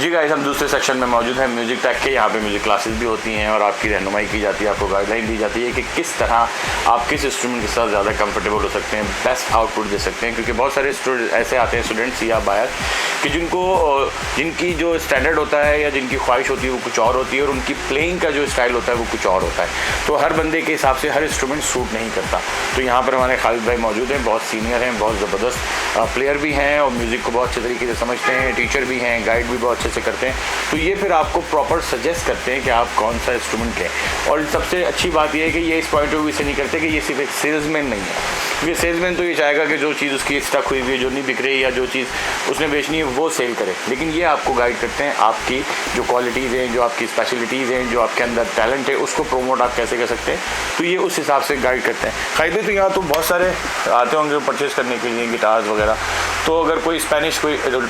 जी guys, हम दूसरे section में मौजूद हैं म्यूज़िक टेक के। यहाँ पे म्यूज़िक क्लासेस भी होती हैं और आपकी रहनुमाई की जाती है, आपको गाइडलाइन दी जाती है कि किस तरह आप किस इंस्ट्रूमेंट के साथ ज़्यादा कंफर्टेबल हो सकते हैं, बेस्ट आउटपुट दे सकते हैं। क्योंकि बहुत सारे ऐसे आते हैं स्टूडेंट्स या बायर कि जिनकी जो स्टैंडर्ड होता है या जिनकी ख्वाहिश होती है वो कुछ और होती है और उनकी प्लेइंग का जो स्टाइल होता है वो कुछ और होता है। तो हर बंदे के हिसाब से हर इंस्ट्रूमेंट सूट नहीं करता। तो यहाँ पर हमारे खालिद भाई मौजूद हैं, बहुत सीनियर हैं, बहुत ज़बरदस्त प्लेयर भी हैं और म्यूज़िक को बहुत अच्छे तरीके से समझते हैं, टीचर भी हैं, गाइड भी बहुत अच्छे से करते हैं। तो ये फिर आपको प्रॉपर सजेस्ट करते हैं कि आप कौन सा इंस्ट्रूमेंट लें। और सबसे अच्छी बात यह है कि ये इस पॉइंट ऑफ व्यू से नहीं करते कि ये सिर्फ एक सेल्समैन नहीं है। क्योंकि सेल्समैन तो ये चाहेगा कि जो चीज़ उसकी स्टक हुई हुई है, जो नहीं बिक रही या जो चीज़ उसने बेचनी है वो सेल करे। लेकिन ये आपको गाइड करते हैं आपकी जो क्वालिटीज़ हैं, जो आपकी स्पेशलिटीज़ हैं, जो आपके अंदर टैलेंट है, उसको प्रोमोट आप कैसे कर सकते हैं। तो ये उस हिसाब से गाइड करते हैं। खरीदे तो यहाँ तो बहुत सारे आते होंगे परचेज़ करने के लिए गिटार्स वगैरह। तो अगर कोई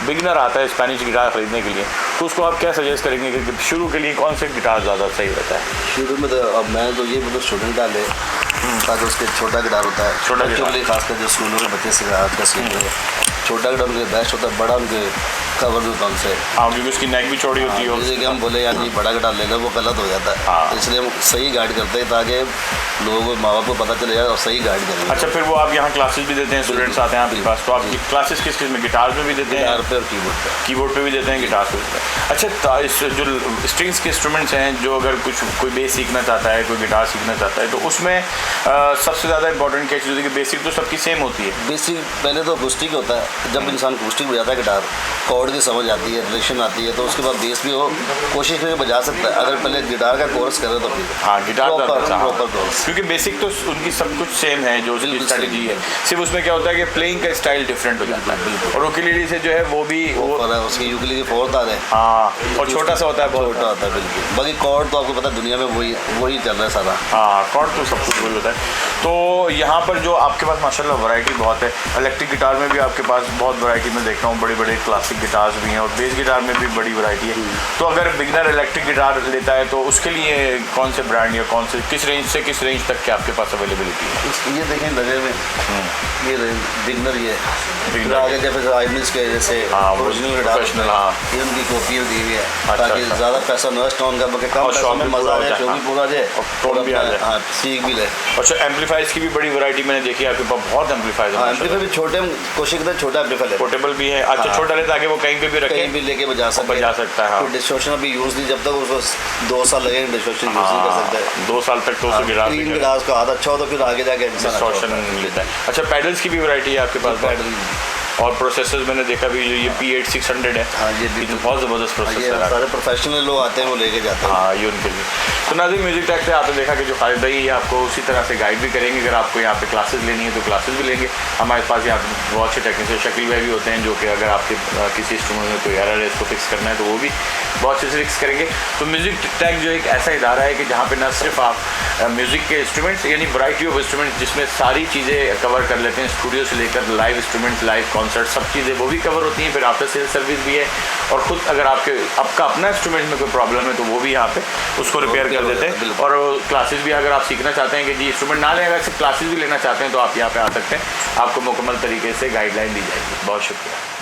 बिगिनर आता है स्पेनिश गिटार ख़रीदने के लिए, तो उसको आप क्या सजेस्ट करेंगे कि शुरू के लिए कौन से गिटार ज़्यादा सही रहता है? शुरू में तो अब मैं तो ये मतलब स्टूडेंट डाले ताकि उसके छोटा गिटार होता है, छोटा बच्चों के लिए खासकर जो स्कूलों में बच्चे से हाथ का सीख रहे हैं, छोटा गिटार उनके बेस्ट होता है, बड़ा उनके कवर होता है उनसे। हाँ, क्योंकि उसकी नेक भी चौड़ी होती है। जैसे कि हम बोले यार ये बड़ा गिटार ले लो, वो गलत हो जाता है। हाँ। इसलिए हम सही गाइड करते हैं ताकि लोगों को, माँ बाप को पता चले और सही गाइड करें। अच्छा, फिर वो आप यहाँ क्लासेस भी देते हैं, स्टूडेंट्स आते हैं आपके पास, तो आप क्लासेस किस में? गिटार में भी देते हैं? गिटार पे और कीबोर्ड पे भी देते हैं, गिटार पे भी देते हैं। अच्छा, इस जो स्ट्रिंग्स के इंस्ट्रूमेंट्स हैं, जो अगर कोई बेस सीखना चाहता है, कोई गिटार सीखना चाहता है, तो उसमें सबसे ज़्यादा इंपॉर्टेंट क्या चीज़ होती है कि बेसिक तो सबकी सेम होती है। बेसिक पहले तो अकूस्टिक होता है। जब इंसान अकूस्टिक बजाता है गिटार, कॉर्ड की समझ आती है, रिलेशन आती है, तो उसके बाद बेस भी वो कोशिश करके बजा सकता है। अगर पहले गिटार का कोर्स करे तो फिर हाँ, गिटार का प्रॉपर कोर्स, क्योंकि बेसिक तो उनकी सब कुछ सेम है, जो उसकी स्ट्रेटजी है। सिर्फ उसमें क्या होता है कि प्लेइंग का स्टाइल डिफरेंट हो जाता है। और उकेलेले से जो है वो भी उसकी यूकेलेले फोर्थ आ रहे हैं। हाँ, और छोटा सा होता है, बहुत छोटा होता है बिल्कुल। बाकी कॉर्ड तो आपको पता है दुनिया में वही चल रहा है सारा। हाँ, कॉर्ड तो सब कुछ वही होता है। तो यहाँ पर जो आपके पास माशाल्लाह वैरायटी बहुत है। इलेक्ट्रिक गिटार में भी आपके पास बहुत वैरायटी में देख रहा हूँ, बड़े बड़े क्लासिक गिटार्स भी हैं और बेस गिटार में भी बड़ी वैरायटी है। तो अगर बिगनर इलेक्ट्रिक गिटार लेता है तो उसके लिए कौन से ब्रांड या कौन से किस रेंज से किस रेंज तक के आपके पास अवेलेबिलिटी है? ये देखें लगे में ये बिगनर, ये आगे जैसे आइमिस के जैसे ओरिजिनल गिटार, ये उनकी कॉपी दी हुई है ताकि ज़्यादा पैसा इन्वेस्ट होगा, बल्कि कम पैसा में मज़ा आ जाए, शो भी पूरा जाए और भी आ जाए। हाँ, सीख भी ले। अच्छा, एम्पलीफायर्स की भी बड़ी वैरायटी मैंने देखी है आपके पास, बहुत एम्पलीफायर है। एम्पलीफायर भी छोटे, कोशिश करते हैं छोटा एम्पलीफायर, पोर्टेबल भी है। अच्छा, छोटा ले ताकि वो कहीं पे भी रखे, कहीं भी लेके बजा सकता है। हाँ, डिस्टॉर्शन भी यूज़ नहीं, जब तक उसको 2 साल लगेंगे डिस्टॉर्शन यूज़ नहीं कर सकते। 2 साल तक तो उसको गिटार उसका हाथ अच्छा हो तो फिर आगे जाके डिस्टॉर्शन लेता है। अच्छा, पैडल्स की भी वैरायटी है आपके पास? पैडल और प्रोसेसर्स मैंने देखा भी, ये P8600 है। हाँ, ये भी तो बहुत ज़बरदस्त प्रोसेसर है। सारे प्रोफेशनल लोग आते हैं, वो लेके जाते हैं। हाँ, ये उनके लिए। तो नाज़रीन, म्यूज़िक टेक पे आपने देखा कि जो खालिद भाई आपको उसी तरह से गाइड भी करेंगे। अगर आपको यहाँ पे क्लासेस लेनी है तो क्लासेस भी लेंगे। हमारे पास यहाँ पे बहुत अच्छे टेक्नीशियन शकील भाई भी होते हैं, जो कि अगर आपके किसी इंस्ट्रूमेंट में कोई एरर है, इसको फिक्स करना है तो वो भी बहुत अच्छे से फिक्स करेंगे। तो म्यूज़िक टेक जो एक ऐसा इदारा है कि जहाँ पर न सिर्फ आप म्यूज़िक के इंस्ट्रूमेंट्स यानी वैरायटी ऑफ इंस्ट्रूमेंट्स जिसमें सारी चीज़ें कवर कर लेते हैं, स्टूडियो से लेकर लाइव इंस्ट्रूमेंट्स, लाइव कॉन्सर्ट, सब चीज़ें वो भी कवर होती हैं। फिर आफ्टर सेल सर्विस भी है और ख़ुद अगर आपका अपना इंस्ट्रूमेंट में कोई प्रॉब्लम है तो वो भी यहाँ पे उसको रिपेयर कर देते हैं। और क्लासेस भी अगर आप सीखना चाहते हैं कि जी इंस्ट्रूमेंट ना लें, अगर सिर्फ क्लासेस भी लेना चाहते हैं तो आप यहाँ पे आ सकते हैं, आपको मुकम्मल तरीके से गाइडलाइन दी जाएगी। बहुत शुक्रिया।